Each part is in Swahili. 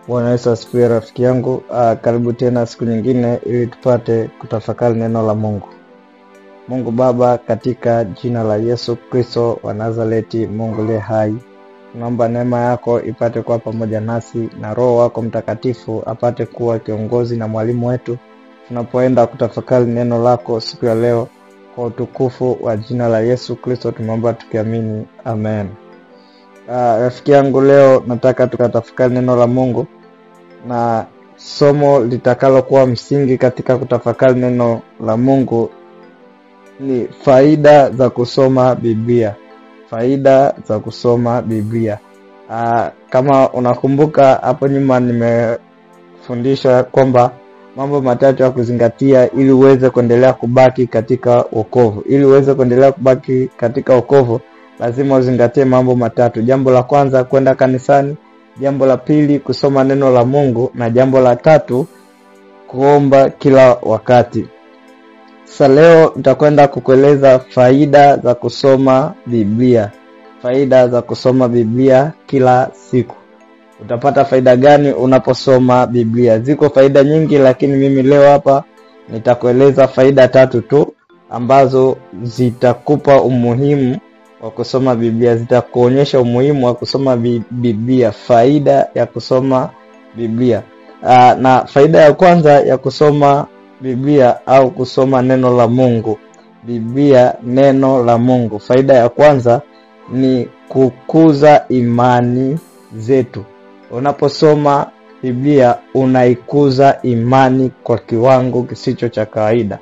Bwana Yesu asifiwe rafiki yangu. Karibu tena siku nyingine ili tupate kutafakari neno la Mungu. Mungu Baba, katika jina la Yesu Kristo wa Nazareti, Mungu aliye hai, tunaomba neema yako ipate kuwa pamoja nasi na Roho wako Mtakatifu apate kuwa kiongozi na mwalimu wetu tunapoenda kutafakari neno lako siku ya leo. Kwa utukufu wa jina la Yesu Kristo tumeomba tukiamini, amen. Rafiki yangu, leo nataka tukatafakari neno la Mungu, na somo litakalo kuwa msingi katika kutafakari neno la Mungu ni faida za kusoma Biblia. Faida za kusoma Biblia. Kama unakumbuka hapo nyuma nimefundisha kwamba mambo matatu ya kuzingatia ili uweze kuendelea kubaki katika wokovu. Ili uweze kuendelea kubaki katika wokovu, lazima uzingatie mambo matatu. Jambo la kwanza, kwenda kanisani. Jambo la pili, kusoma neno la Mungu, na jambo la tatu, kuomba kila wakati. Sasa leo nitakwenda kukueleza faida za kusoma Biblia. Faida za kusoma Biblia kila siku. Utapata faida gani unaposoma Biblia? Ziko faida nyingi, lakini mimi leo hapa nitakueleza faida tatu tu ambazo zitakupa umuhimu wa kusoma Biblia, zitakuonyesha umuhimu wa kusoma Biblia, faida ya kusoma Biblia. Na faida ya kwanza ya kusoma Biblia au kusoma neno la Mungu, Biblia neno la Mungu. Faida ya kwanza ni kukuza imani zetu. Unaposoma Biblia unaikuza imani kwa kiwango kisicho cha kawaida.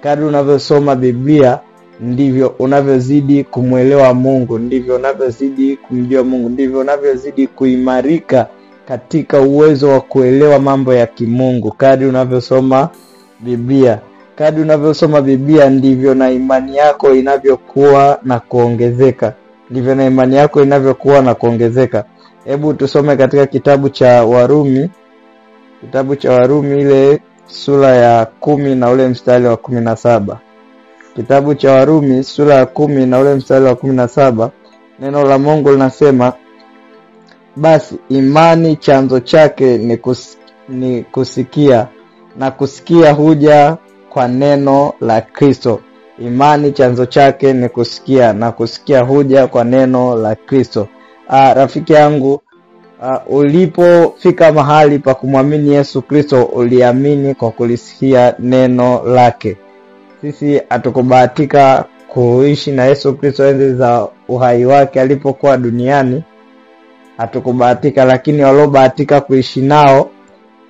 Kadri unavyosoma Biblia ndivyo unavyozidi kumuelewa Mungu, ndivyo unavyozidi kumjua Mungu, ndivyo unavyozidi kuimarika katika uwezo wa kuelewa mambo ya kimungu. Kadri unavyosoma Biblia, kadri unavyosoma Biblia ndivyo na imani yako inavyokuwa na kuongezeka. Ndivyo na imani yako inavyokuwa na kuongezeka. Hebu tusome katika kitabu cha Warumi. Kitabu cha Warumi ile sura ya 10 na ule mstari wa 17. Kitabu cha Warumi sura ya 10 na ule mstari wa 17, neno la Mungu linasema, basi imani chanzo chake ni kusikia, na kusikia huja kwa neno la Kristo. Imani chanzo chake ni kusikia, na kusikia huja kwa neno la Kristo. Rafiki yangu, ulipofika mahali pa kumwamini Yesu Kristo, uliamini kwa kulisikia neno lake. Sisi hatukubahatika kuishi na Yesu Kristo enzi za uhai wake alipokuwa duniani. Hatukubahatika, lakini waliobahatika kuishi nao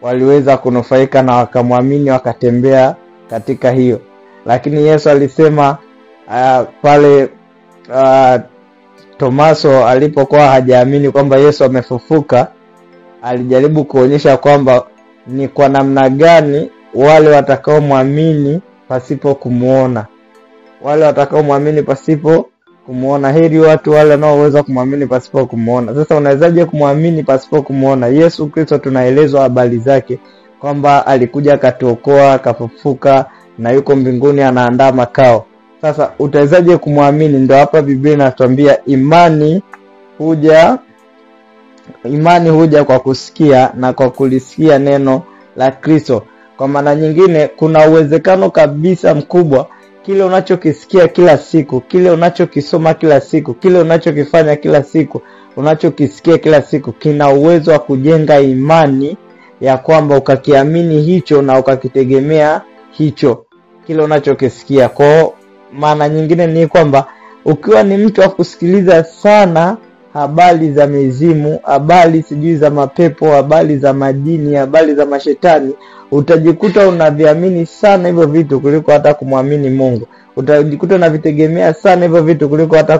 waliweza kunufaika na wakamwamini, wakatembea katika hiyo. Lakini Yesu alisema pale Tomaso alipokuwa hajaamini kwamba Yesu amefufuka, alijaribu kuonyesha kwamba ni kwa namna gani wale watakao muamini pasipo kumuona. Wale watakao muamini pasipo kumuona. Heri watu wale wanaoweza kumwamini pasipo kumuona. Sasa unawezaje kumwamini pasipo kumuona? Yesu Kristo tunaelezwa habari zake kwamba alikuja akatuokoa, akafufuka na yuko mbinguni anaandaa makao. Sasa utawezaje kumwamini? Ndio hapa Biblia inatuambia imani huja kwa kusikia, na kwa kulisikia neno la Kristo. Kwa maana nyingine, kuna uwezekano kabisa mkubwa kile unachokisikia kila siku, kile unachokisoma kila siku, kile unachokifanya kila siku, unachokisikia kila siku kina uwezo wa kujenga imani ya kwamba ukakiamini hicho na ukakitegemea hicho kile unachokisikia. Kwa maana nyingine ni kwamba ukiwa ni mtu wa kusikiliza sana habari za mizimu, habari sijui za mapepo, habari za madini, habari za mashetani, utajikuta unaviamini sana hivyo vitu kuliko hata kumwamini Mungu. Utajikuta unavitegemea sana hivyo vitu kuliko hata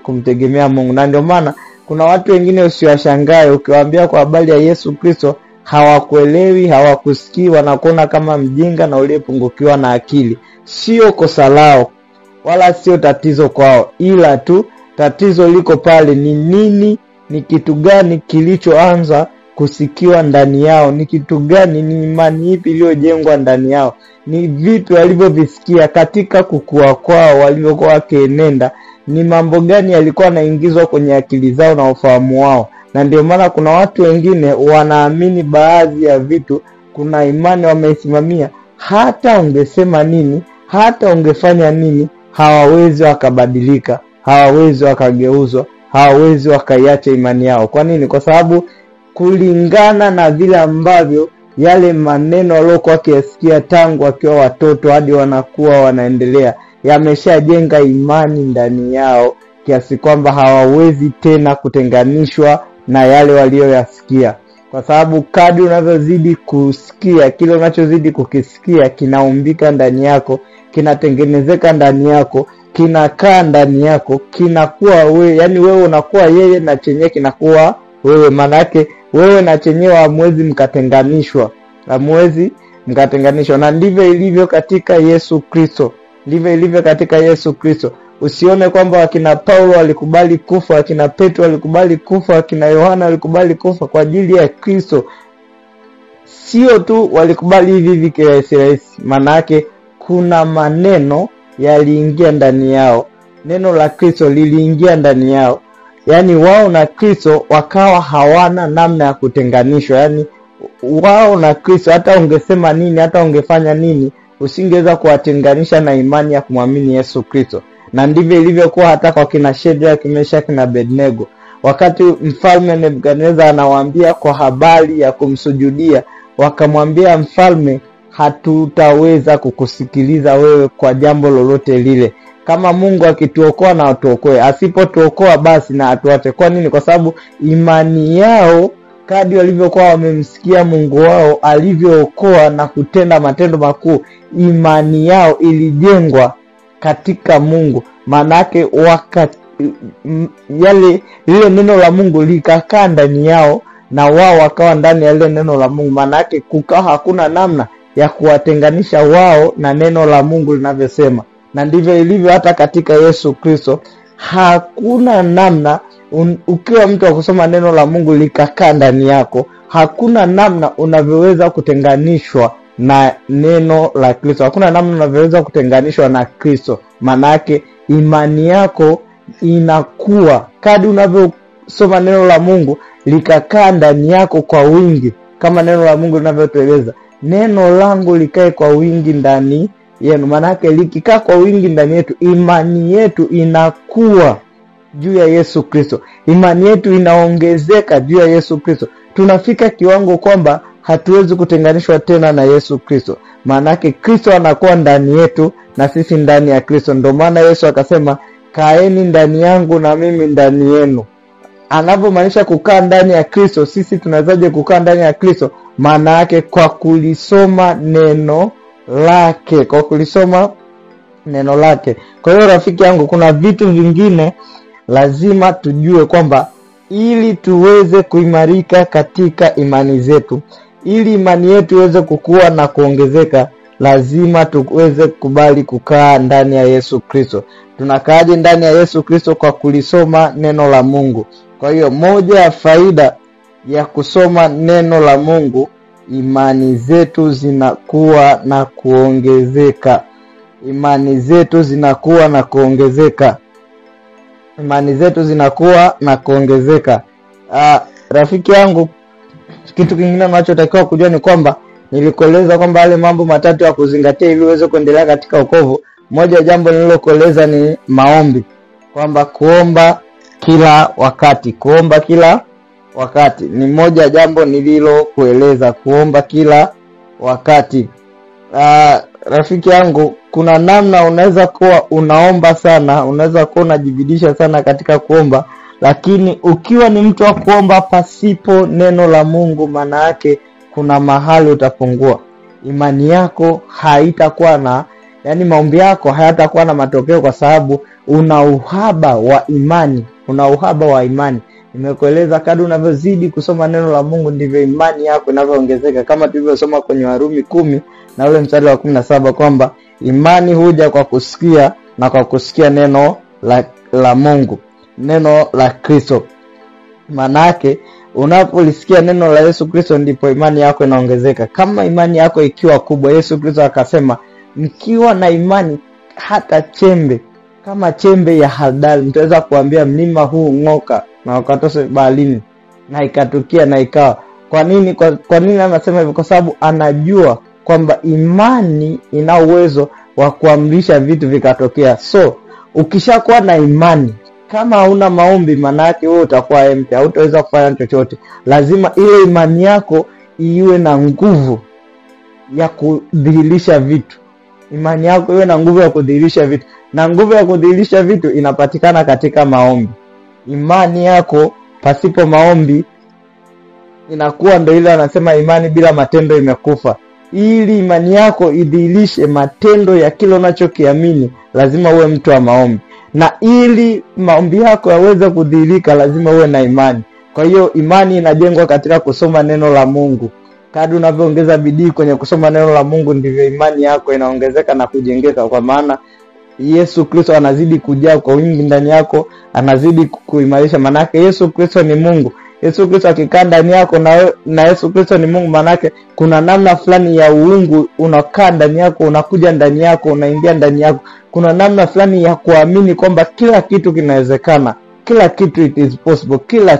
kumtegemea Mungu. Na ndio maana kuna watu wengine usiwashangae ukiwaambia kwa habari ya Yesu Kristo, hawakuelewi, hawakusikii, wanakuona kama mjinga na uliyepungukiwa na akili. Sio kosa lao wala sio tatizo kwao, ila tu tatizo liko pale ni nini, ni kitu gani kilichoanza kusikiwa ndani yao, ni kitu gani, ni imani ipi iliyojengwa ndani yao, ni vipi walivyovisikia katika kukua kwao walivyokuwa wakienenda, ni mambo gani yalikuwa yanaingizwa kwenye akili zao na ufahamu wao. Na ndio maana kuna watu wengine wanaamini baadhi ya vitu, kuna imani wameisimamia, hata ungesema nini, hata ungefanya nini, hawawezi wakabadilika, hawawezi wakageuzwa, hawawezi wakaiacha imani yao. Kwa nini? Kwa sababu kulingana na vile ambavyo yale maneno waliokuwa wakisikia tangu wakiwa watoto hadi wanakuwa wanaendelea, yameshajenga imani ndani yao kiasi kwamba hawawezi tena kutenganishwa na yale walioyasikia. Kwa sababu kadri unavyozidi kusikia, kile unachozidi kukisikia kinaumbika ndani yako, kinatengenezeka ndani yako, kinakaa ndani yako, kinakuwa wewe. Yani wewe unakuwa yeye na chenye kinakuwa wewe. Maana yake wewe na chenyewe hamwezi mkatenganishwa, hamwezi mkatenganishwa. Na ndivyo ilivyo katika Yesu Kristo, ndivyo ilivyo katika Yesu Kristo. Usione kwamba wakina Paulo walikubali kufa, wakina Petro walikubali kufa, wakina Yohana walikubali kufa kwa ajili ya Kristo. Sio tu walikubali hivi kirahisi rahisi, maana yake kuna maneno yaliingia ndani yao, neno la Kristo liliingia ndani yao. Yani wao na Kristo wakawa hawana namna ya kutenganishwa. Yani wao na Kristo, hata ungesema nini, hata ungefanya nini, usingeweza kuwatenganisha na imani ya kumwamini Yesu Kristo. Na ndivyo ilivyokuwa hata kwa kina Shadraka, Meshaki na Abednego. Wakati mfalme Nebukadneza anawaambia kwa habari ya kumsujudia, wakamwambia mfalme, hatutaweza kukusikiliza wewe kwa jambo lolote lile. Kama Mungu akituokoa na atuokoe, asipotuokoa basi na atuache. Kwa nini? Kwa sababu imani yao, kadri walivyokuwa wamemsikia Mungu wao alivyookoa na kutenda matendo makuu, imani yao ilijengwa katika Mungu. Manake lile neno la Mungu likakaa ndani yao na wao wakawa ndani ya lile neno la Mungu. Manake kukaa hakuna namna ya kuwatenganisha wao na neno la Mungu linavyosema. Na ndivyo ilivyo hata katika Yesu Kristo. Hakuna namna ukiwa mtu wa kusoma neno la Mungu likakaa ndani yako, hakuna namna unavyoweza kutenganishwa na neno la Kristo. Hakuna namna unavyoweza kutenganishwa na Kristo. Manake imani yako inakuwa kadri unavyosoma neno la Mungu likakaa ndani yako kwa wingi, kama neno la Mungu linavyotueleza, neno langu likae kwa wingi ndani yenu. Manake likikaa kwa wingi ndani yetu, imani yetu inakuwa juu ya Yesu Kristo, imani yetu inaongezeka juu ya Yesu Kristo. Tunafika kiwango kwamba hatuwezi kutenganishwa tena na Yesu Kristo. Manake Kristo anakuwa ndani yetu na sisi ndani ya Kristo. Ndio maana Yesu akasema, kaeni ndani yangu na mimi ndani yenu. Anapomaanisha kukaa ndani ya Kristo, sisi tunawezaje kukaa ndani ya Kristo? Maana yake kwa kulisoma neno lake, kwa kulisoma neno lake. Kwa hiyo rafiki yangu, kuna vitu vingine lazima tujue kwamba ili tuweze kuimarika katika imani zetu, ili imani yetu iweze kukua na kuongezeka, lazima tuweze kubali kukaa ndani ya Yesu Kristo. Tunakaaje ndani ya Yesu Kristo? Kwa kulisoma neno la Mungu. Kwa hiyo moja ya faida ya kusoma neno la Mungu, imani zetu zinakuwa na kuongezeka. Imani zetu zinakuwa na kuongezeka. Imani zetu zinakuwa na kuongezeka. Rafiki yangu, kitu kingine unachotakiwa kujua ni kwamba nilikueleza kwamba yale mambo matatu ya kuzingatia ili uweze kuendelea katika wokovu. Moja jambo nililokueleza ni maombi, kwamba kuomba kila wakati. Kuomba kila wakati ni moja jambo nililokueleza, kuomba kila wakati. Rafiki yangu, kuna namna unaweza kuwa unaomba sana, unaweza kuwa unajibidisha sana katika kuomba, lakini ukiwa ni mtu wa kuomba pasipo neno la Mungu, maana yake kuna mahali utapungua. Imani yako haitakuwa na, yani maombi yako hayatakuwa na matokeo, kwa sababu una uhaba wa imani. Una uhaba wa imani. Nimekueleza kadri unavyozidi kusoma neno la Mungu ndivyo imani yako inavyoongezeka, kama tulivyosoma kwenye Warumi 10 na ule mstari wa 17 kwamba imani huja kwa kusikia na kwa kusikia neno la Mungu, neno la Kristo. Manake unapolisikia neno la Yesu Kristo ndipo imani yako inaongezeka. Kama imani yako ikiwa kubwa, Yesu Kristo akasema, mkiwa na imani hata chembe, kama chembe ya haradali, mtaweza kuambia mlima huu ng'oka na ukatose baharini na ikatukia na ikawa. Kwa nini anasema hivyo? Kwa sababu anajua kwamba imani ina uwezo wa kuamrisha vitu vikatokea. So ukishakuwa na imani, kama hauna maombi, maana yake wewe utakuwa empty, hautaweza kufanya chochote. Lazima ile imani yako iwe na nguvu ya kudhihirisha vitu. Imani yako iwe na nguvu ya kudhihirisha vitu, na nguvu ya kudhihirisha vitu inapatikana katika maombi. Imani yako pasipo maombi inakuwa ndio ile anasema imani bila matendo imekufa. Ili imani yako idhihirishe matendo ya kile unachokiamini, lazima uwe mtu wa maombi. Na ili maombi yako yaweze kudhihirika, lazima uwe na imani. Kwa hiyo imani inajengwa katika kusoma neno la Mungu. Kadri unavyoongeza bidii kwenye kusoma neno la Mungu, ndivyo imani yako inaongezeka na kujengeka, kwa maana Yesu Kristo anazidi kujaa kwa wingi ndani yako, anazidi kuimarisha. Maana yake Yesu Kristo ni Mungu. Yesu Kristo akikaa ndani yako na Yesu Kristo ni Mungu, maana yake kuna namna fulani ya uungu unakaa ndani yako, unakuja ndani yako, unaingia ndani yako. Kuna namna fulani ya kuamini kwamba kila kitu kinawezekana, kila kitu it is possible, kila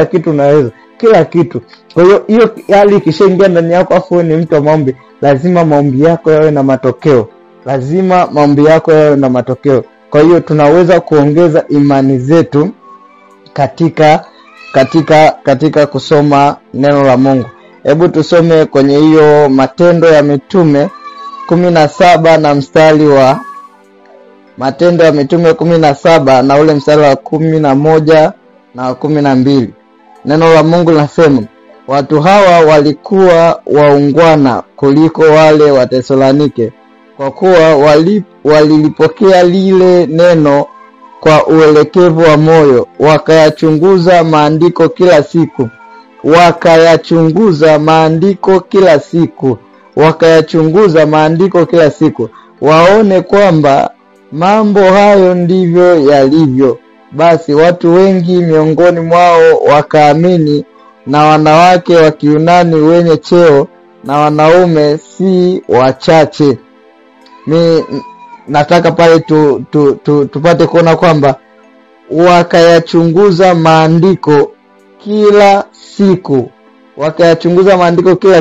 kitu unaweza, kila kitu. Kwa hiyo hali ikishaingia ndani yako, afu wewe ni mtu wa maombi, lazima maombi yako yawe na matokeo. Lazima maombi yako yawe na matokeo. Kwa hiyo tunaweza kuongeza imani zetu katika kusoma neno la Mungu. Hebu tusome kwenye hiyo Matendo ya Mitume 17 na mstari wa Matendo ya Mitume 17 na ule mstari wa 11 na 12. Neno la Mungu linasema, watu hawa walikuwa waungwana kuliko wale wa Tesalonike, kwa kuwa walilipokea lile neno kwa uelekevu wa moyo, wakayachunguza maandiko kila siku, waone kwamba mambo hayo ndivyo yalivyo. Basi watu wengi miongoni mwao wakaamini, na wanawake wa Kiyunani wenye cheo na wanaume si wachache. Nataka pale tupate kuona kwamba wakayachunguza maandiko kila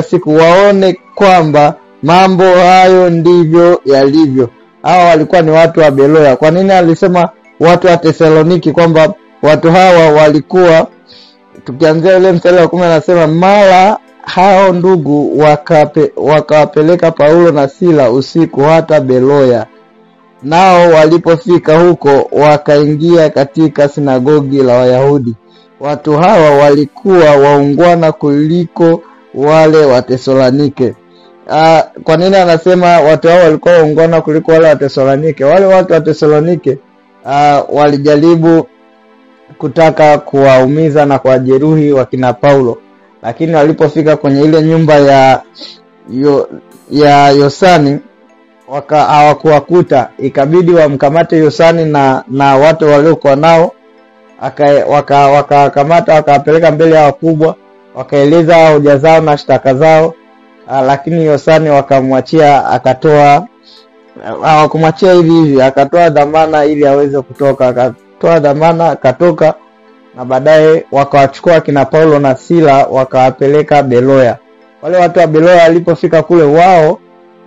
siku, waone kwamba mambo hayo ndivyo yalivyo. Hawa walikuwa ni watu wa Beroya. Kwa nini alisema watu wa Tesaloniki kwamba watu hawa walikuwa? Tukianzia ile mstari wa 10 anasema, mara hao ndugu wakawapeleka Paulo na Sila usiku hata Beroya. Nao walipofika huko, wakaingia katika sinagogi la Wayahudi. Watu hawa walikuwa waungwana kuliko wale wa Tesalonike. Kwa nini anasema watu hao walikuwa waungwana kuliko wale wa Tesalonike? Wale watu wa Tesalonike walijaribu kutaka kuwaumiza na kuwajeruhi wakina Paulo, lakini walipofika kwenye ile nyumba ya Yosani hawakuwakuta. Ikabidi wamkamate Yosani na watu waliokuwa nao, wakakamata wakawapeleka mbele ya wakubwa, wakaeleza hoja zao na shtaka zao. Lakini Yosani wakamwachia, hawakumwachia hivi, akatoa dhamana ili aweze kutoka. Akatoa dhamana akatoka, na baadaye wakawachukua kina Paulo na Sila wakawapeleka Beroya. Wale watu wa Beroya walipofika kule, wao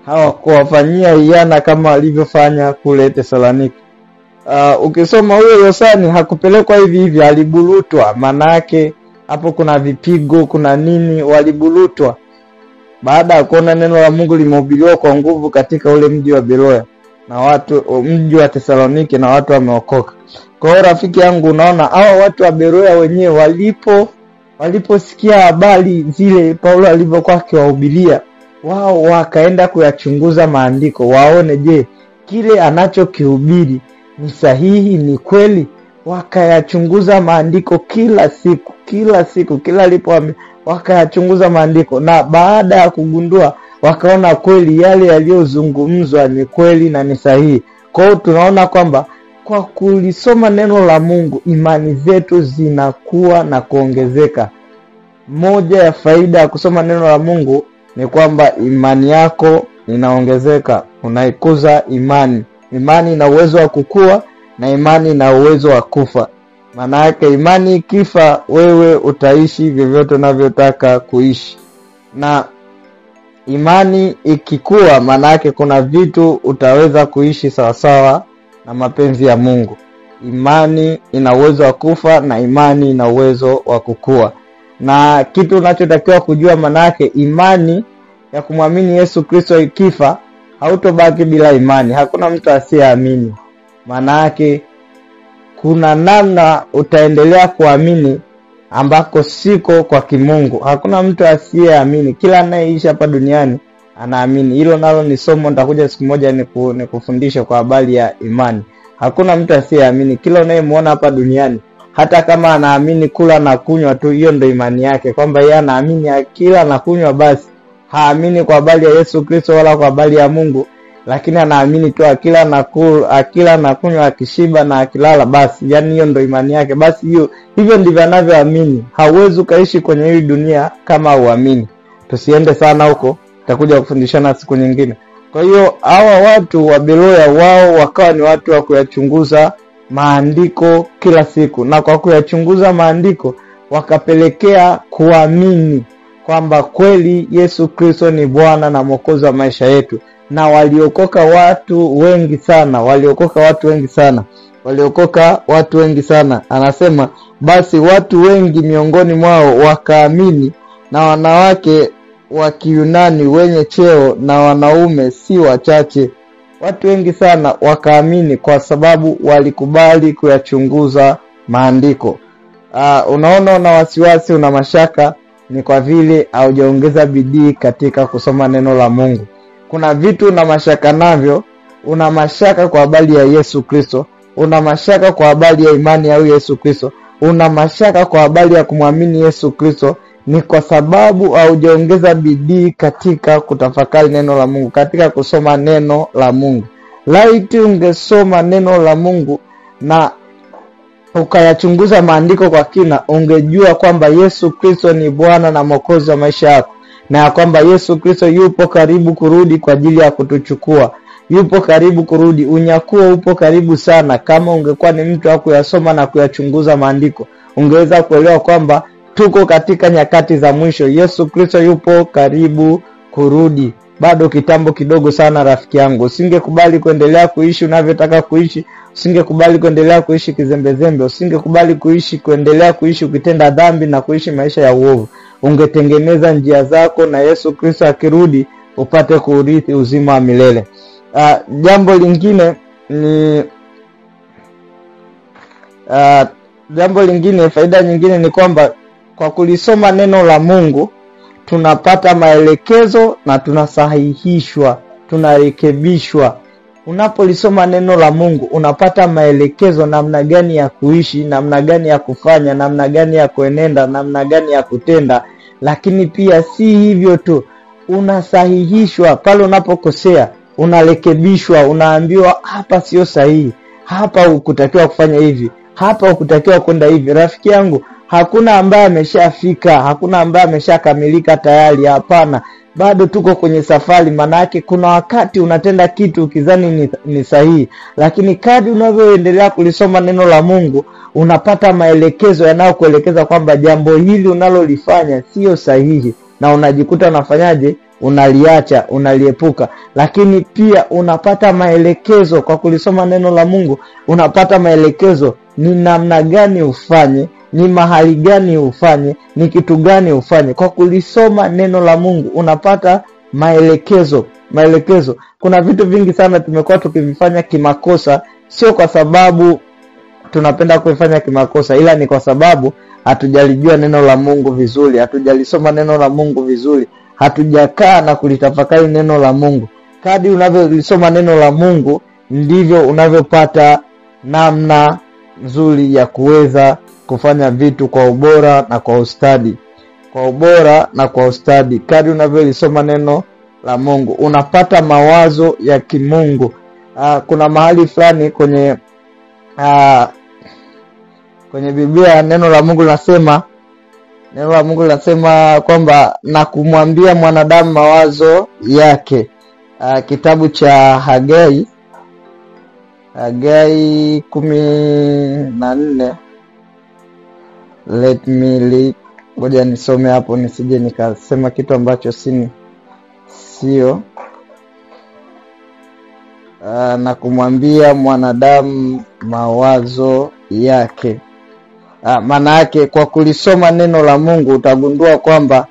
hawakuwafanyia hiana kama walivyofanya kule Tesalonike. Ukisoma huyo Yosani hakupelekwa hivi, alibulutwa. Maana yake hapo kuna vipigo, kuna nini, walibulutwa baada ya kuona neno la Mungu limehubiriwa kwa nguvu katika ule mji wa Beroya na mji wa Tesalonike, na watu wameokoka. Kwa hiyo rafiki yangu, unaona hao watu wa Beroya wenyewe waliposikia habari zile Paulo alivyokuwa akiwahubiria, wao wakaenda kuyachunguza maandiko, waone je, kile anachokihubiri ni sahihi, ni kweli. Wakayachunguza maandiko kila siku, kila alipoambia wakayachunguza maandiko, na baada ya kugundua wakaona kweli yale yaliyozungumzwa ni kweli na ni sahihi. Kwa hiyo tunaona kwamba kwa kulisoma neno la Mungu, imani zetu zinakuwa na kuongezeka. Moja ya faida ya kusoma neno la Mungu ni kwamba imani yako inaongezeka, unaikuza imani. Imani ina uwezo wa kukua na imani ina uwezo wa kufa. Maana yake imani ikifa, wewe utaishi vyovyote unavyotaka kuishi. Na imani ikikua, maana yake kuna vitu utaweza kuishi sawasawa na mapenzi ya Mungu. Imani ina uwezo wa kufa na imani ina uwezo wa kukua. Na kitu unachotakiwa kujua, maana yake imani ya kumwamini Yesu Kristo ikifa, hautobaki bila imani. Hakuna mtu asiyeamini. Maana yake kuna namna utaendelea kuamini ambako siko kwa kimungu. Hakuna mtu asiyeamini. Kila anayeishi hapa duniani anaamini. Hilo nalo ni somo nitakuja siku moja nikufundisha kwa habari ya imani. Hakuna mtu asiyeamini. Kila unayemuona hapa duniani, hata kama anaamini kula na kunywa tu, hiyo ndio imani yake, kwamba yeye anaamini kila na kunywa basi. Haamini kwa habari ya Yesu Kristo wala kwa habari ya Mungu, lakini anaamini tu akila na kunywa, akishiba na akilala basi. Yaani hiyo ndio imani yake. Basi hivyo ndivyo anavyoamini. Hauwezi ukaishi kwenye hii dunia kama uamini. Tusiende sana huko, tutakuja kufundishana siku nyingine. Kwa hiyo hawa watu wa Beroya, wao wakawa ni watu wa kuyachunguza maandiko kila siku, na kwa kuyachunguza maandiko wakapelekea kuamini kwamba kweli Yesu Kristo ni Bwana na Mwokozi wa maisha yetu. Na waliokoka watu wengi sana. Anasema basi watu wengi miongoni mwao wakaamini, na wanawake wa Kiyunani wenye cheo na wanaume si wachache. Watu wengi sana wakaamini kwa sababu walikubali kuyachunguza maandiko. Unaona una wasiwasi, una mashaka, ni kwa vile haujaongeza bidii katika kusoma neno la Mungu. Kuna vitu una mashaka navyo. Una mashaka kwa habari ya Yesu Kristo, una mashaka kwa habari ya imani ya Yesu Kristo, una mashaka kwa habari ya kumwamini Yesu Kristo, ni kwa sababu haujaongeza bidii katika kutafakari neno la Mungu, katika kusoma neno la Mungu. Laiti ungesoma neno la Mungu na ukayachunguza maandiko kwa kina, ungejua kwamba Yesu Kristo ni Bwana na Mwokozi wa maisha yako, na kwamba Yesu Kristo yupo karibu kurudi kwa ajili ya kutuchukua. Yupo karibu kurudi. Unyakuo upo karibu sana. Kama ungekuwa ni mtu wa kuyasoma na kuyachunguza maandiko, ungeweza kuelewa kwamba tuko katika nyakati za mwisho. Yesu Kristo yupo karibu kurudi. Bado kitambo kidogo sana, rafiki yangu. Usingekubali kuendelea kuishi unavyotaka kuishi. Usingekubali kuendelea kuishi kizembezembe. Usingekubali kuendelea kuishi ukitenda dhambi na kuishi maisha ya uovu. Ungetengeneza njia zako, na Yesu Kristo akirudi upate kuurithi uzima wa milele. Jambo lingine, faida nyingine ni kwamba kwa kulisoma neno la Mungu tunapata maelekezo na tunasahihishwa, tunarekebishwa. Unapolisoma neno la Mungu unapata maelekezo namna gani ya kuishi, namna gani ya kufanya, namna gani ya kuenenda, namna gani ya kutenda. Lakini pia si hivyo tu, unasahihishwa pale unapokosea, unarekebishwa, unaambiwa hapa sio sahihi, hapa ukutakiwa kufanya hivi, hapa ukutakiwa kwenda hivi. Rafiki yangu, hakuna ambaye ameshafika, hakuna ambaye ameshakamilika tayari. Hapana, bado tuko kwenye safari. Maana yake kuna wakati unatenda kitu ukizani ni sahihi, lakini kadri unavyoendelea kulisoma neno la Mungu unapata maelekezo yanayokuelekeza kwamba jambo hili unalolifanya sio sahihi, na unajikuta unafanyaje? Unaliacha, unaliepuka. Lakini pia unapata maelekezo kwa kulisoma neno la Mungu. Unapata maelekezo ni namna gani ufanye, ni mahali gani ufanye, ni kitu gani ufanye. Kwa kulisoma neno la Mungu unapata maelekezo. Kuna vitu vingi sana tumekuwa tukivifanya kimakosa, sio kwa sababu tunapenda kufanya kimakosa, ila ni kwa sababu hatujalijua neno la Mungu vizuri, hatujalisoma neno la Mungu vizuri, hatujakaa na kulitafakari neno la Mungu. Kadri unavyolisoma neno la Mungu ndivyo unavyopata namna nzuri ya kuweza kufanya vitu kwa ubora na kwa ustadi. Kadri unavyolisoma neno la Mungu unapata mawazo ya kimungu. Kuna mahali fulani kwenye Biblia neno la Mungu linasema kwamba na kumwambia mwanadamu mawazo yake. Kitabu cha Hagai 14 let me read. Ngoja nisome hapo nisije nikasema kitu ambacho sio. Na kumwambia mwanadamu mawazo yake. Maana yake kwa kulisoma neno la Mungu utagundua kwamba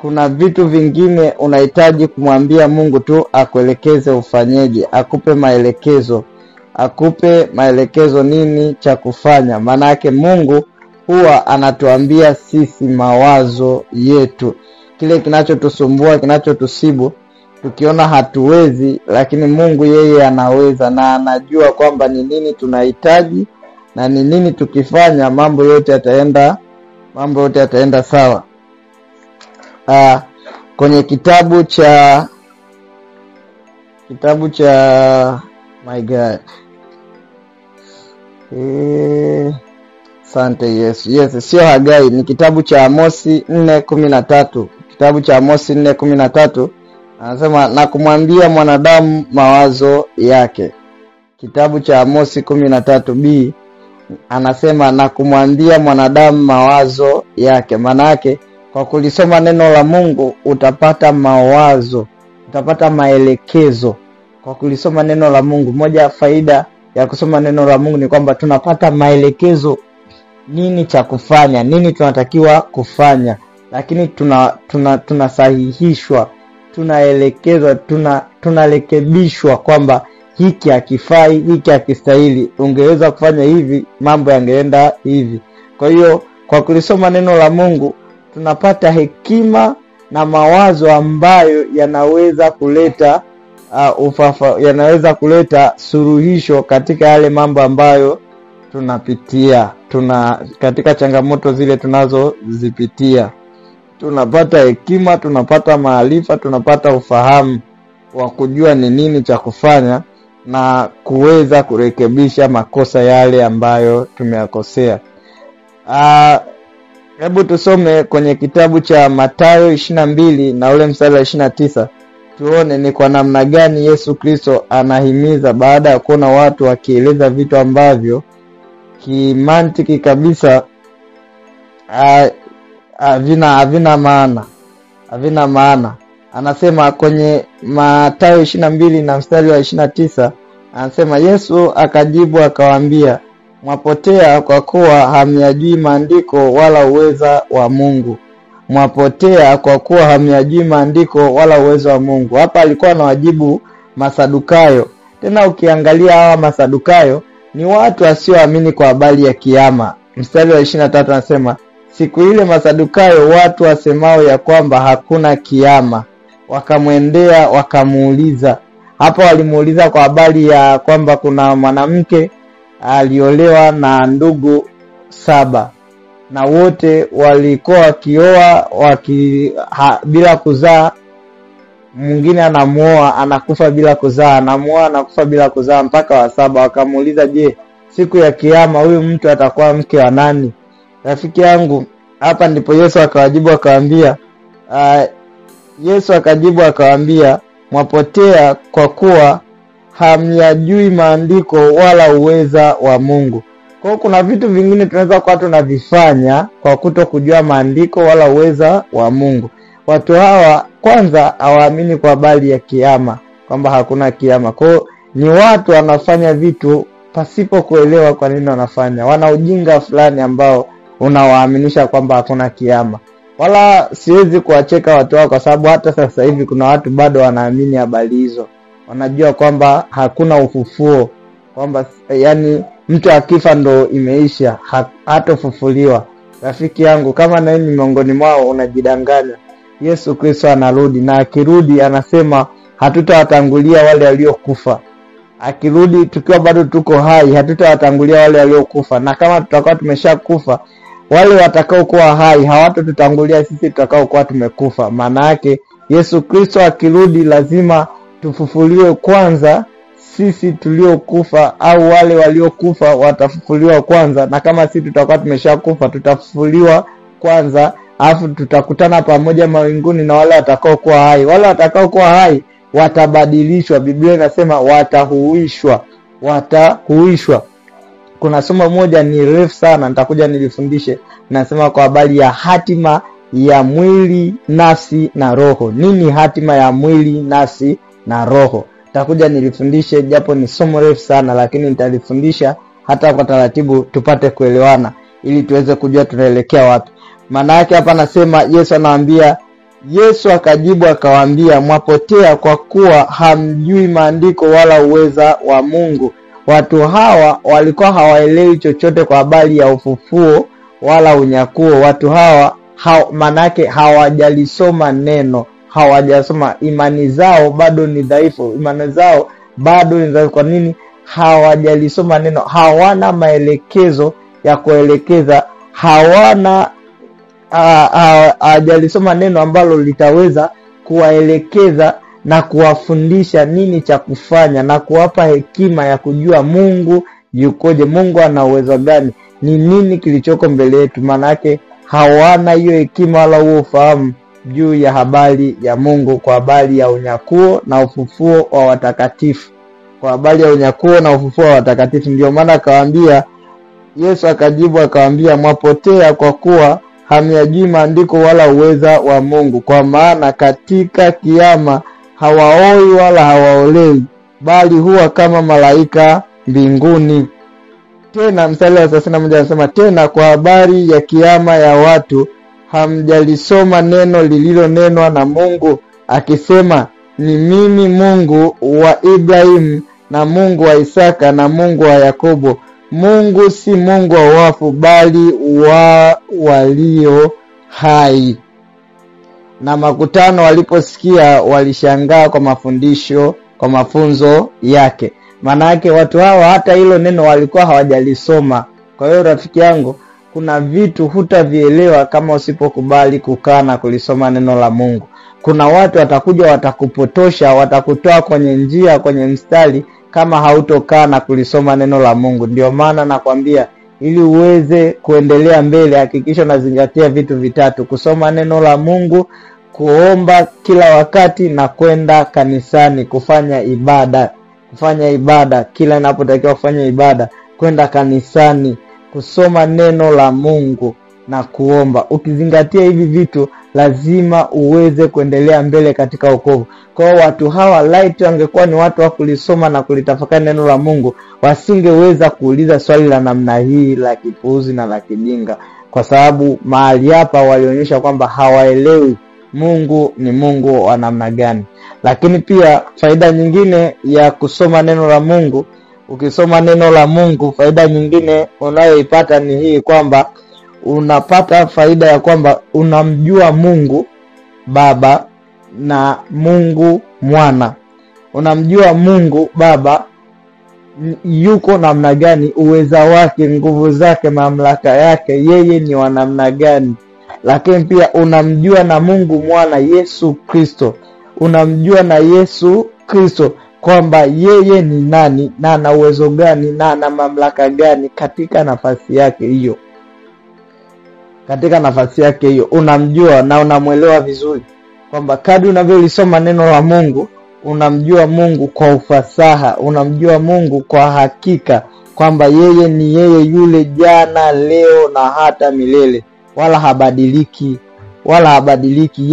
kuna vitu vingine unahitaji kumwambia Mungu tu akuelekeze ufanyeje, akupe maelekezo nini cha kufanya. Maana yake Mungu huwa anatuambia sisi mawazo yetu, kile kinachotusumbua, kinachotusibu, tukiona hatuwezi, lakini Mungu yeye anaweza, na anajua kwamba ni nini tunahitaji na ni nini tukifanya mambo yote yataenda sawa. Kwenye kitabu cha my God. Asante Yesu. Yes, sio Hagai, ni kitabu cha Amosi 4:13. Kitabu cha Amosi 4:13 anasema na kumwambia mwanadamu mawazo yake. Kitabu cha Amosi 13b anasema na kumwambia mwanadamu mawazo yake. Maana yake kwa kulisoma neno la Mungu utapata mawazo, utapata maelekezo. Kwa kulisoma neno la Mungu, moja ya faida ya kusoma neno la Mungu ni kwamba tunapata maelekezo nini cha kufanya, nini tunatakiwa kufanya. Lakini tunasahihishwa, tunaelekezwa, tunarekebishwa kwamba hiki hakifai, hiki hakistahili, ungeweza kufanya hivi, mambo yangeenda hivi. Kwa hiyo kwa kulisoma neno la Mungu tunapata hekima na mawazo ambayo yanaweza kuleta suluhisho katika yale mambo ambayo tunapitia, katika changamoto zile tunazozipitia. Tunapata hekima, tunapata maarifa, tunapata ufahamu wa kujua ni nini cha kufanya na kuweza kurekebisha makosa yale ambayo tumeyakosea. Hebu tusome kwenye kitabu cha Mathayo 22 na ule mstari wa 29. Tuone ni kwa namna gani Yesu Kristo anahimiza, baada ya kuona watu wakieleza vitu ambavyo kimantiki kabisa havina maana. Anasema kwenye Mathayo 22 na mstari wa 29, anasema Yesu akajibu akawaambia, mwapotea kwa kuwa hamyajui maandiko wala uweza wa Mungu. Mwapotea kwa kuwa hamyajui maandiko wala uweza wa Mungu. Hapa alikuwa anawajibu Masadukayo. Tena ukiangalia hawa Masadukayo ni watu wasioamini kwa habari ya kiyama. Mstari wa 23 anasema siku ile Masadukayo, watu wasemao ya kwamba hakuna kiyama, wakamwendea wakamuuliza. Hapa walimuuliza kwa habari ya kwamba kuna mwanamke aliolewa na ndugu 7 na wote walikuwa wakioa bila kuzaa. Mwingine anamuoa anakufa bila kuzaa, anamuoa anakufa bila kuzaa mpaka wa 7. Wakamuuliza, je, siku ya kiyama huyu mtu atakuwa mke wa nani? Rafiki yangu, hapa ndipo Yesu akawajibu akawaambia, mwapotea kwa kuwa hamyajui maandiko wala uweza wa Mungu. Kwa hiyo kuna vitu vingine tunaweza kuwa tunavifanya kwa kutokujua maandiko wala uweza wa Mungu. Watu hawa kwanza hawaamini kwa habari ya kiyama, kwamba hakuna kiyama. Kwa hiyo ni watu wanafanya vitu pasipo kuelewa kwa nini wanafanya. Wana ujinga fulani ambao unawaaminisha kwamba hakuna kiyama. Wala siwezi kuwacheka watu hao, kwa sababu hata sasa hivi kuna watu bado wanaamini habari hizo. Wanajua kwamba hakuna ufufuo, kwamba yani mtu akifa ndo imeisha, hatofufuliwa. Rafiki yangu, kama na wewe miongoni mwao unajidanganya, Yesu Kristo anarudi, na akirudi anasema hatutawatangulia wale waliokufa. Akirudi tukiwa bado tuko hai, hatutawatangulia wale waliokufa. Na kama tutakuwa tumeshakufa, wale watakao kuwa hai hawatatutangulia sisi tutakao kuwa tumekufa. Maana yake Yesu Kristo akirudi lazima tufufuliwe kwanza sisi tuliokufa, au wale waliokufa watafufuliwa kwanza. Na kama sisi tutakuwa tumeshakufa, tutafufuliwa kwanza, alafu tutakutana pamoja mawinguni na wale watakao kuwa hai. Wale watakao kuwa hai watabadilishwa. Biblia inasema watahuishwa. kuna somo moja ni refu sana, nitakuja nilifundishe, nasema kwa habari ya hatima ya mwili, nafsi na roho. Nini hatima ya mwili, nafsi na roho? Nitakuja nilifundishe, japo ni somo refu sana, lakini nitalifundisha hata kwa taratibu tupate kuelewana ili tuweze kujua tunaelekea wapi. Maana yake hapa nasema Yesu anawaambia, Yesu akajibu akawaambia, mwapotea kwa kuwa hamjui maandiko wala uweza wa Mungu. Watu hawa walikuwa hawaelewi chochote kwa habari ya ufufuo wala unyakuo. Watu hawa manake hawajalisoma neno, hawajasoma, imani zao bado ni dhaifu. Kwa nini? Hawajalisoma neno, hawana maelekezo ya kuelekeza, hawajalisoma neno ambalo litaweza kuwaelekeza na kuwafundisha nini cha kufanya na kuwapa hekima ya kujua Mungu yukoje, Mungu ana uwezo gani, ni nini kilichoko mbele yetu. Maana yake hawana hiyo hekima wala huo ufahamu juu ya habari ya Mungu, kwa habari ya unyakuo na ufufuo wa watakatifu. Kwa habari ya unyakuo na ufufuo wa watakatifu, ndio maana akawaambia, Yesu akajibu akawaambia, mwapotea kwa kuwa hamyajui maandiko wala uweza wa Mungu. Kwa maana katika kiyama hawaoi wala hawaolewi, bali huwa kama malaika mbinguni. Tena mstari wa 31 anasema, tena kwa habari ya kiyama ya watu hamjalisoma neno lililonenwa na Mungu akisema, ni mimi Mungu wa Ibrahimu na Mungu wa Isaka na Mungu wa Yakobo. Mungu si Mungu wa wafu, bali wa walio hai. Na makutano waliposikia walishangaa kwa mafunzo yake. Maana yake watu hawa hata hilo neno walikuwa hawajalisoma. Kwa hiyo rafiki yangu, kuna vitu hutavielewa kama usipokubali kukaa na kulisoma neno la Mungu. Kuna watu watakuja watakupotosha, watakutoa kwenye njia, kwenye mstari, kama hautokaa na kulisoma neno la Mungu. Ndio maana nakwambia, ili uweze kuendelea mbele, hakikisha unazingatia vitu vitatu: kusoma neno la Mungu, kuomba kila wakati, na kwenda kanisani kufanya ibada kila inapotakiwa kufanya ibada, kwenda kanisani, kusoma neno la Mungu na kuomba. Ukizingatia hivi vitu, lazima uweze kuendelea mbele katika wokovu. Kwa watu hawa light wangekuwa ni watu wa kulisoma na kulitafakari neno la Mungu, wasingeweza kuuliza swali la namna hii la kipuuzi na la kijinga, kwa sababu mahali hapa walionyesha kwamba hawaelewi Mungu ni Mungu wa namna gani. Lakini pia faida nyingine ya kusoma neno la Mungu, ukisoma neno la Mungu, faida nyingine unayoipata ni hii, kwamba unapata faida ya kwamba unamjua Mungu Baba na Mungu Mwana. Unamjua Mungu Baba yuko namna gani, uweza wake, nguvu zake, mamlaka yake, yeye ni wa namna gani. Lakini pia unamjua na Mungu Mwana, Yesu Kristo. Unamjua na Yesu Kristo kwamba yeye ni nani na ana uwezo gani na ana mamlaka gani katika nafasi yake hiyo. Katika nafasi yake hiyo unamjua na unamuelewa vizuri, kwamba kadri unavyolisoma neno la Mungu, unamjua Mungu kwa ufasaha, unamjua Mungu kwa hakika, kwamba yeye ni yeye yule jana, leo na hata milele, wala habadiliki.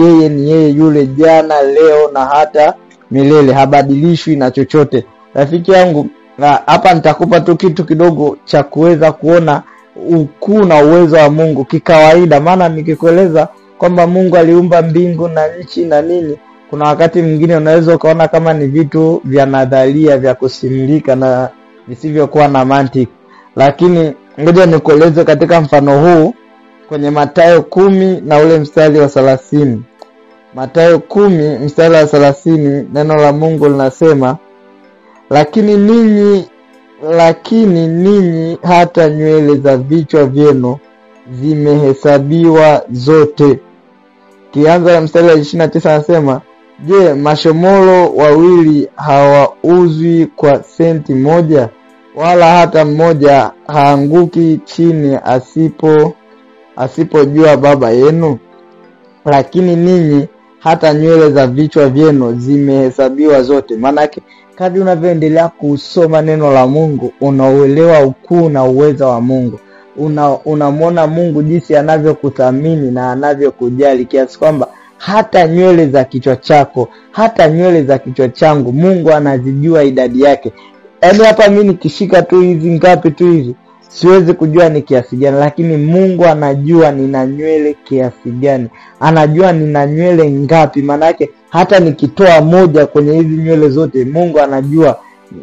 Yeye ni yeye yule jana, leo na hata milele, habadilishwi na chochote. Rafiki yangu, hapa nitakupa tu kitu kidogo cha kuweza kuona ukuu na uwezo wa Mungu kikawaida. Maana nikikueleza kwamba Mungu aliumba mbingu na nchi na nini, kuna wakati mwingine unaweza ukaona kama ni vitu vya nadharia, vya kusimulika na visivyokuwa na mantiki. Lakini ngoja nikueleze katika mfano huu kwenye Mathayo 10 na ule mstari wa 30. Mathayo 10 mstari wa 30, neno la Mungu linasema, lakini ninyi hata nywele za vichwa vyenu zimehesabiwa zote. Kianza na mstari wa 29 anasema, je, mashomoro wawili hawauzwi kwa senti moja? Wala hata mmoja haanguki chini asipojua Baba yenu? Lakini ninyi hata nywele za vichwa vyenu zimehesabiwa zote. Maana kadri unavyoendelea kusoma neno la Mungu, unauelewa ukuu na uwezo wa Mungu. Unamwona Mungu jinsi anavyokuthamini na anavyokujali, kiasi kwamba hata nywele za kichwa chako, hata nywele za kichwa changu, Mungu anazijua idadi yake. Yaani hapa mimi nikishika tu hizi ngapi tu hivi, siwezi kujua ni kiasi gani, lakini Mungu anajua nina nywele kiasi gani. Anajua nina nywele ngapi. Maana yake hata nikitoa moja kwenye hizi nywele zote, Mungu anajua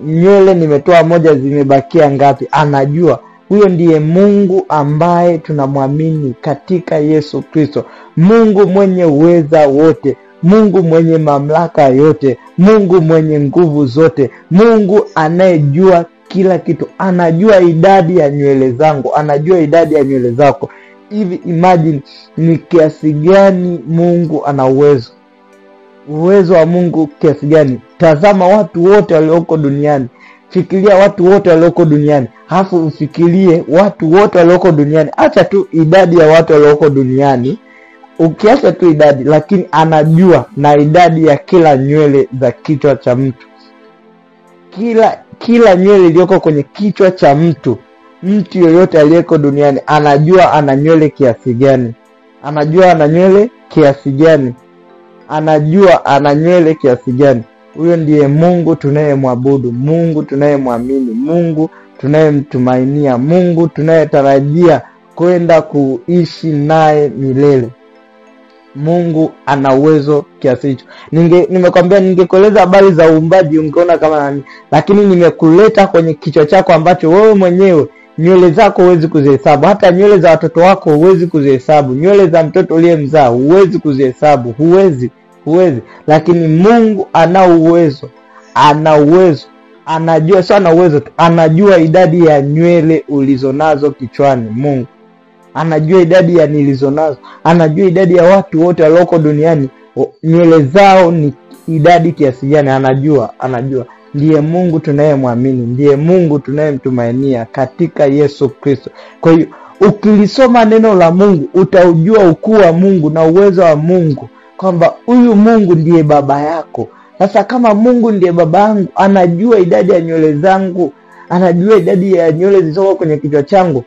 nywele nimetoa moja zimebakia ngapi. Anajua. Huyo ndiye Mungu ambaye tunamwamini katika Yesu Kristo. Mungu mwenye uweza wote, Mungu mwenye mamlaka yote, Mungu mwenye nguvu zote, Mungu anayejua kila kitu. Anajua idadi ya nywele zangu, anajua idadi ya nywele zako. Hivi imagine ni kiasi gani Mungu ana uwezo. Uwezo wa Mungu kiasi gani. Tazama watu wote walioko duniani. Fikiria watu wote walioko duniani. Halafu ufikirie watu wote walioko duniani. Acha tu idadi ya watu walioko duniani. Ukiacha tu idadi, lakini anajua na idadi ya kila nywele za kichwa cha mtu. Kila nywele iliyoko kwenye kichwa cha mtu yoyote aliyeko duniani, anajua ana nywele kiasi gani. Anajua ana nywele kiasi gani. Anajua ana nywele kiasi gani. Huyo ndiye Mungu tunayemwabudu, Mungu tunayemwamini, Mungu tunayemtumainia, Mungu tunayetarajia kwenda kuishi naye milele. Mungu ana uwezo kiasi hicho. Nimekwambia ningekueleza habari za uumbaji ungeona kama nani, lakini nimekuleta kwenye kichwa chako ambacho wewe mwenyewe nywele zako huwezi kuzihesabu. Hata nywele za watoto wako huwezi kuzihesabu. Nywele za mtoto uliyemzaa huwezi kuzihesabu. Huwezi. Lakini Mungu ana uwezo. Anajua sana uwezo tu. Anajua idadi ya nywele ulizonazo kichwani. Mungu anajua idadi ya nilizonazo. Anajua idadi ya watu wote walioko duniani, nywele zao ni idadi kiasi gani. Anajua. Ndiye Mungu tunayemwamini, ndiye Mungu tunayemtumainia katika Yesu Kristo. Kwa hiyo ukilisoma neno la Mungu utaujua ukuu wa Mungu na uwezo wa Mungu, kwamba huyu Mungu ndiye baba yako. Sasa kama Mungu ndiye baba yangu, anajua idadi ya nywele zangu, anajua idadi ya nywele zilizoko kwenye kichwa changu,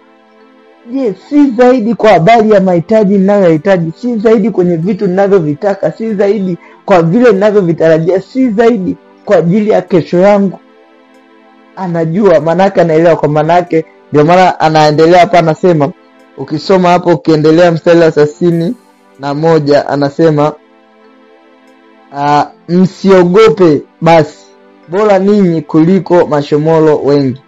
je, si zaidi kwa habari ya mahitaji ninayohitaji, si zaidi kwenye vitu ninavyovitaka, si zaidi kwa vile ninavyovitarajia, si zaidi kwa ajili ya kesho yangu? Anajua. Manake anaelewa. Kwa manake ndio maana anaendelea hapa, anasema, ukisoma hapo ukiendelea mstari wa 61 anasema, msiogope basi, bora ninyi kuliko mashomoro wengi.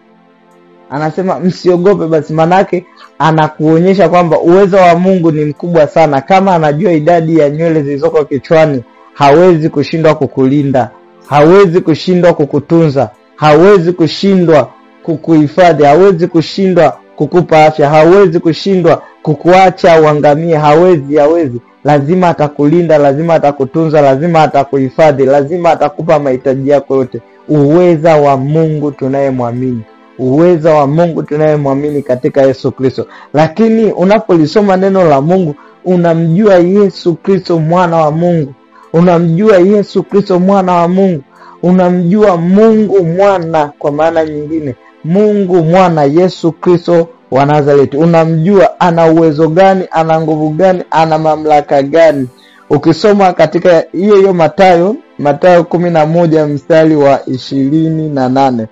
Anasema msiogope basi. Manake anakuonyesha kwamba uwezo wa Mungu ni mkubwa sana. Kama anajua idadi ya nywele zilizoko kichwani, hawezi kushindwa kukulinda, hawezi kushindwa kukutunza, hawezi kushindwa kukuhifadhi, hawezi kushindwa kukupa afya, hawezi kushindwa kukuacha uangamie. Hawezi. Lazima atakulinda, lazima atakutunza, lazima atakuhifadhi, lazima atakupa mahitaji yako yote. Uweza wa Mungu tunayemwamini, uweza wa Mungu tunayemwamini katika Yesu Kristo. Lakini unapolisoma neno la Mungu, unamjua Yesu Kristo mwana wa Mungu. Unamjua Yesu Kristo mwana wa Mungu. Unamjua Mungu mwana, kwa maana nyingine Mungu mwana, Yesu Kristo wa Nazareti. Unamjua ana uwezo gani, ana nguvu gani, ana mamlaka gani. Ukisoma katika hiyo Mathayo 11 mstari wa 28,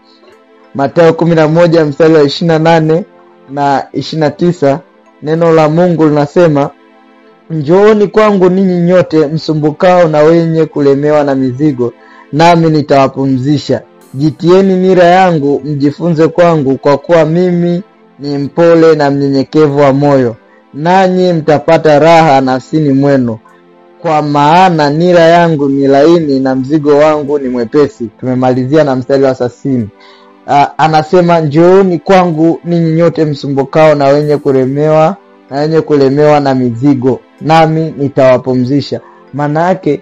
Mathayo 11 mstari wa 28 na 29, neno la Mungu linasema, njooni kwangu ninyi nyote msumbukao na wenye kulemewa na mizigo, nami nitawapumzisha. Jitieni nira yangu, mjifunze kwangu, kwa kuwa mimi ni mpole na mnyenyekevu wa moyo, nanyi mtapata raha nafsini mwenu, kwa maana nira yangu ni laini na mzigo wangu ni mwepesi. Tumemalizia na mstari wa 60. Anasema njooni kwangu ninyi nyote msumbukao na wenye kulemewa na mizigo, nami nitawapumzisha. Maana yake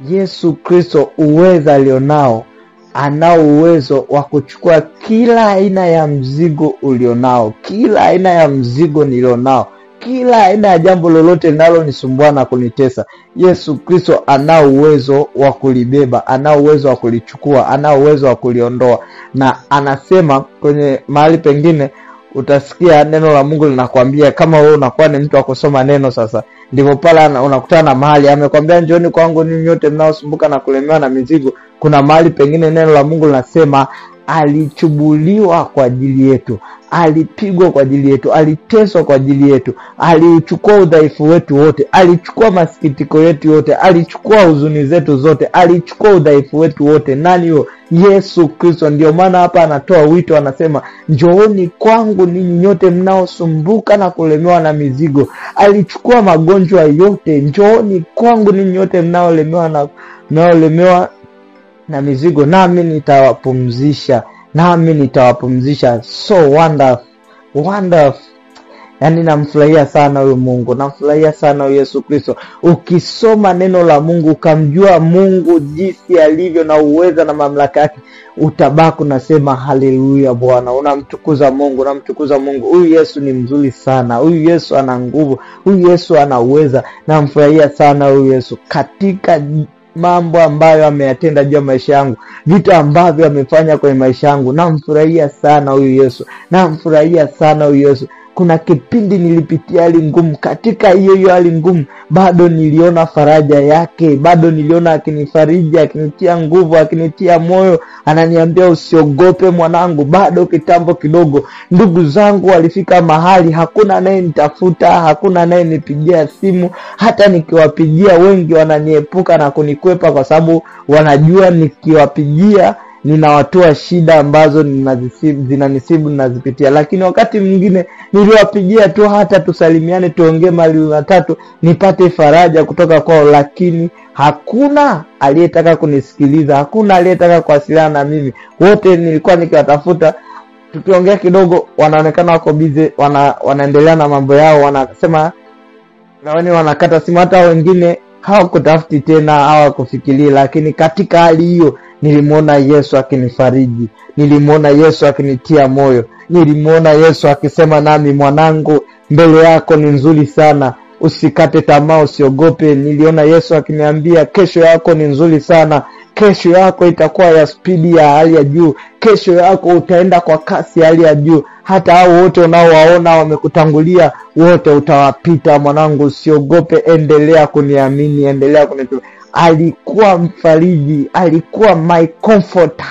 Yesu Kristo uweza alionao, anao uwezo wa kuchukua kila aina ya mzigo ulionao, kila aina ya mzigo nilionao, kila aina ya jambo lolote linalonisumbua na kunitesa, Yesu Kristo ana uwezo wa kulibeba, ana uwezo wa kulichukua, ana uwezo wa kuliondoa. Na anasema kwenye mahali pengine utasikia neno la Mungu linakwambia, kama wewe unakuwa ni mtu wa kusoma neno sasa, ndivyo pala unakutana na mahali amekwambia njooni kwangu ninyi nyote mnaosumbuka na kulemewa na mizigo. Kuna mahali pengine neno la Mungu linasema alichubuliwa kwa ajili yetu, alipigwa kwa ajili yetu, aliteswa kwa ajili yetu, aliuchukua udhaifu wetu wote, alichukua masikitiko yetu yote, alichukua huzuni zetu zote, alichukua udhaifu wetu wote. Nani huyo? Yesu Kristo. Ndio maana hapa anatoa wito, anasema njooni kwangu ninyi nyote mnaosumbuka na kulemewa na mizigo. Alichukua magonjwa yote. Njooni kwangu ninyi nyote mnaolemewa na mizigo, nami nitawapumzisha. So wonderful. Yani namfurahia sana huyo Mungu, namfurahia sana huyo Yesu Kristo. Ukisoma neno la Mungu, ukamjua Mungu jinsi alivyo na uweza na mamlaka yake, utabaki unasema haleluya Bwana, unamtukuza Mungu. Huyu Yesu ni mzuri sana, huyu Yesu ana nguvu, huyu Yesu ana uweza. Namfurahia sana huyu Yesu katika mambo ambayo ameyatenda juu ya maisha yangu, vitu ambavyo amefanya kwenye maisha yangu. Namfurahia sana huyu Yesu. Kuna kipindi nilipitia hali ngumu, katika hiyo hali ngumu bado niliona faraja yake, bado niliona akinifariji, akinitia nguvu, akinitia moyo, ananiambia usiogope mwanangu. Bado kitambo kidogo ndugu zangu walifika mahali hakuna anayenitafuta, hakuna anayenipigia simu. Hata nikiwapigia wengi wananiepuka na kunikwepa, kwa sababu wanajua nikiwapigia ninawatoa shida ambazo zinanisibu ninazipitia. Lakini wakati mwingine niliwapigia tu hata tusalimiane, tuongee mali matatu, nipate faraja kutoka kwao, lakini hakuna aliyetaka kunisikiliza, hakuna aliyetaka kuwasiliana na mimi. Wote nilikuwa nikiwatafuta, tukiongea kidogo wanaonekana wako busy, wanaendelea na mambo yao, wanasema na wao wanakata simu. Hata wengine hawakutafuti tena, hawakufikiria. Lakini katika hali hiyo nilimwona Yesu akinifariji, nilimwona Yesu akinitia moyo, nilimwona Yesu akisema nami, mwanangu, mbele yako ni nzuri sana, usikate tamaa, usiogope. Niliona Yesu akiniambia kesho yako ni nzuri sana, kesho yako itakuwa ya spidi ya hali ya juu, kesho yako utaenda kwa kasi ya hali ya juu. Hata hao wote unaowaona wamekutangulia, wote utawapita mwanangu, usiogope, endelea kuniamini, endelea kunitumia. Alikuwa mfariji, alikuwa my comforter.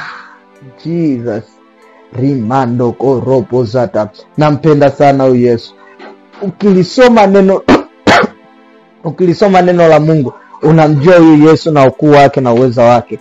Jesus rimando koropo zata. Nampenda sana huyu Yesu. Ukilisoma neno la Mungu, unamjua huyu Yesu na ukuu wake na uweza wake.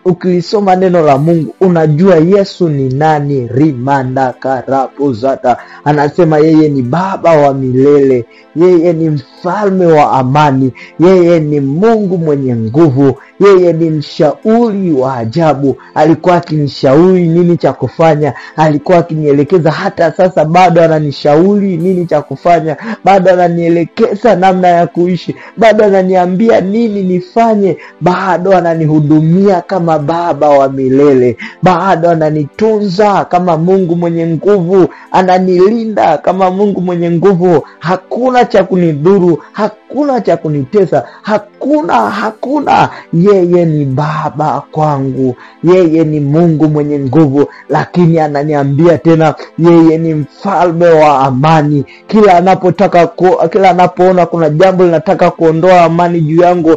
Ukilisoma neno la Mungu, unajua Yesu ni nani. Rimanda karapo zata. Anasema yeye ni Baba wa milele, yeye ni mfalme wa amani, yeye ni Mungu mwenye nguvu, yeye ni mshauri wa ajabu. Alikuwa akinishauri nini cha kufanya, alikuwa akinielekeza. Hata sasa bado ananishauri nini cha kufanya, bado ananielekeza namna ya kuishi, bado ananiambia nini nifanye, bado ananihudumia kama Baba wa milele, bado ananitunza kama Mungu mwenye nguvu, ananilinda kama Mungu mwenye nguvu. Hakuna cha kunidhuru, hakuna cha kunitesa, hakuna. Yeye ni Baba kwangu, yeye ni Mungu mwenye nguvu. Lakini ananiambia tena yeye ni mfalme wa amani. Kila anapoona kuna jambo linataka kuondoa amani juu yangu,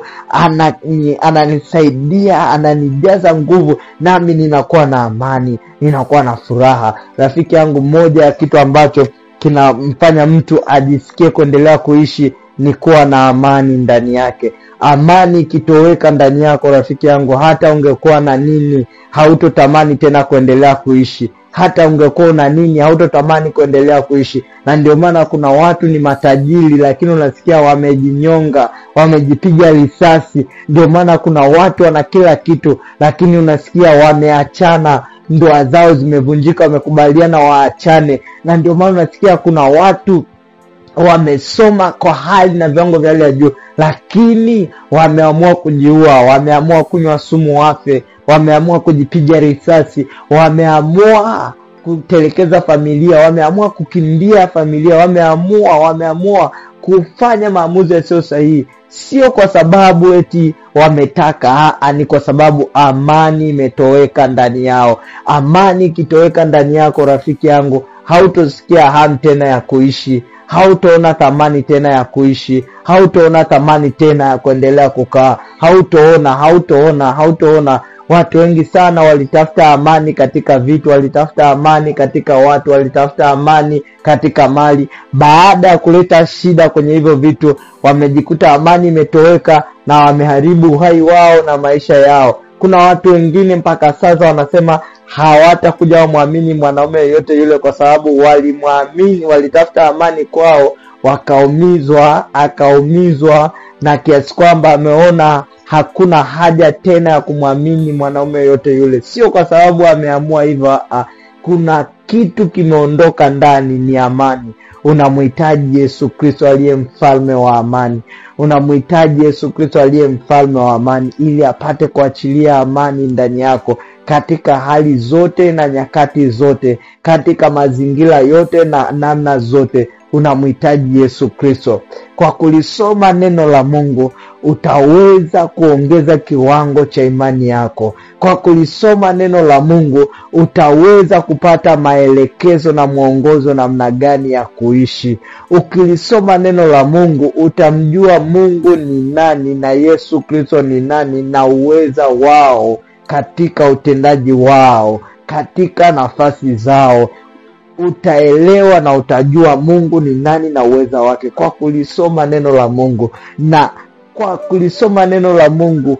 ananisaidia, ananijaza nguvu, nami ninakuwa na amani, ninakuwa na furaha. Rafiki yangu, moja ya kitu ambacho kinamfanya mtu ajisikie kuendelea kuishi ni kuwa na amani ndani yake. Amani ikitoweka ndani yako, rafiki yangu, hata ungekuwa na nini, hautotamani tena kuendelea kuishi. Hata ungekuwa na nini, hautotamani kuendelea kuishi. Na ndio maana kuna watu ni matajiri, lakini unasikia wamejinyonga, wamejipiga risasi. Ndio maana kuna watu wana kila kitu, lakini unasikia wameachana, ndoa zao zimevunjika, wamekubaliana waachane. Na ndio maana unasikia kuna watu wamesoma kwa hali na viwango vya hali ya juu, lakini wameamua kujiua, wameamua kunywa sumu wafe, wameamua kujipiga risasi, wameamua kutelekeza familia, wameamua kukimbia familia, wameamua kufanya maamuzi yasiyo sahihi. Sio kwa sababu eti wametaka, ni kwa sababu amani imetoweka ndani yao. Amani ikitoweka ndani yako, rafiki yangu, hautosikia hamu tena ya kuishi, hautaona thamani tena ya kuishi, hautaona thamani tena ya kuendelea kukaa, hautaona. Watu wengi sana walitafuta amani katika vitu, walitafuta amani katika watu, walitafuta amani katika mali. Baada ya kuleta shida kwenye hivyo vitu, wamejikuta amani imetoweka na wameharibu uhai wao na maisha yao. Kuna watu wengine mpaka sasa wanasema hawatakuja wamwamini mwanaume yeyote yule kwa sababu walimwamini, walitafuta amani kwao, akaumizwa na kiasi kwamba ameona hakuna haja tena ya kumwamini mwanaume yote yule. Sio kwa sababu ameamua hivyo, kuna kitu kimeondoka ndani, ni amani. Unamhitaji Yesu Kristo aliye mfalme wa amani. Unamhitaji Yesu Kristo aliye mfalme wa amani ili apate kuachilia amani ndani yako katika hali zote na nyakati zote, katika mazingira yote na namna zote. Unamhitaji Yesu Kristo. Kwa kulisoma neno la Mungu utaweza kuongeza kiwango cha imani yako. Kwa kulisoma neno la Mungu utaweza kupata maelekezo na mwongozo namna gani ya kuishi. Ukilisoma neno la Mungu utamjua Mungu ni nani na Yesu Kristo ni nani na uweza wao katika utendaji wao, katika nafasi zao. Utaelewa na utajua Mungu ni nani na uweza wake kwa kulisoma neno la Mungu. Na kwa kulisoma neno la Mungu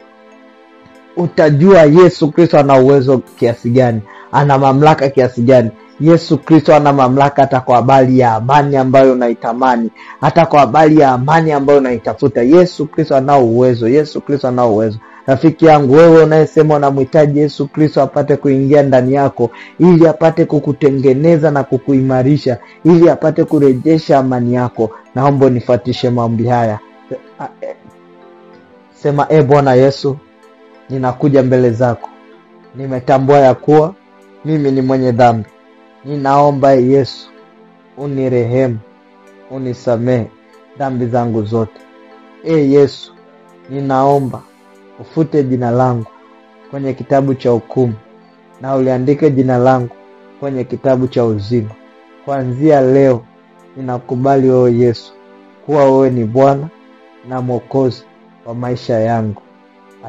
utajua Yesu Kristo ana uwezo kiasi gani, ana mamlaka kiasi gani. Yesu Kristo ana mamlaka hata kwa habari ya amani ambayo unaitamani, hata kwa habari ya amani ambayo unaitafuta. Yesu Kristo ana uwezo, Yesu Kristo ana uwezo. Rafiki yangu, wewe unayesema unamhitaji Yesu Kristo apate kuingia ndani yako ili apate kukutengeneza na kukuimarisha, ili apate kurejesha amani yako, naomba nifuatishe maombi haya. Sema: Bwana Yesu, ninakuja mbele zako. Nimetambua ya kuwa mimi ni mwenye dhambi. Ninaomba Yesu unirehemu, unisamehe dhambi zangu zote. Yesu, ninaomba ufute jina langu kwenye kitabu cha hukumu na uliandike jina langu kwenye kitabu cha uzima. Kuanzia leo ninakubali wewe Yesu kuwa wewe ni Bwana na Mwokozi wa maisha yangu.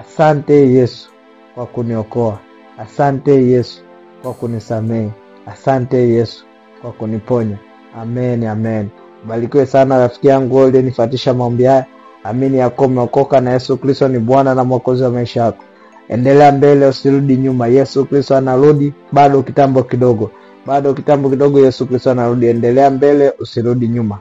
Asante Yesu kwa kuniokoa. Asante Yesu kwa kunisamehe. Asante Yesu kwa kuniponya. Amen, amen. Barikiwe sana rafiki yangu wewe uliyenifuatisha maombi haya. Amini yako umeokoka na Yesu Kristo ni Bwana na Mwokozi wa maisha yako. Endelea mbele, usirudi nyuma. Yesu Kristo anarudi, bado kitambo kidogo. Yesu Kristo anarudi. Endelea mbele, usirudi nyuma.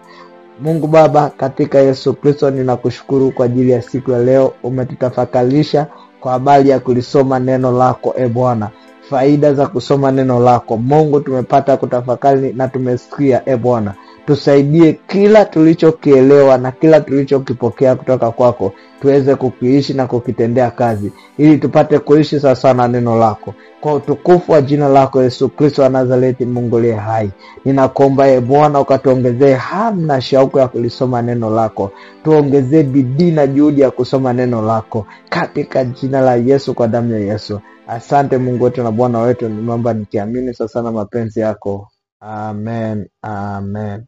Mungu Baba, katika Yesu Kristo ninakushukuru kwa ajili ya siku ya leo. Umetutafakarisha kwa habari ya kulisoma neno lako Bwana. Faida za kusoma neno lako Mungu tumepata kutafakari na tumesikia Bwana. Tusaidie kila tulichokielewa na kila tulichokipokea kutoka kwako tuweze kukiishi na kukitendea kazi, ili tupate kuishi sawa na neno lako. Kwa utukufu wa jina lako Yesu Kristo wa Nazareti, Mungu aliye hai, ninakuomba Bwana ukatuongezee hamu na shauku ya kulisoma neno lako. Tuongezee bidii na juhudi ya kusoma neno lako katika jina la Yesu, kwa damu ya Yesu. Asante Mungu wetu na Bwana wetu, nimeomba nikiamini sasa na mapenzi yako. Amen, amen.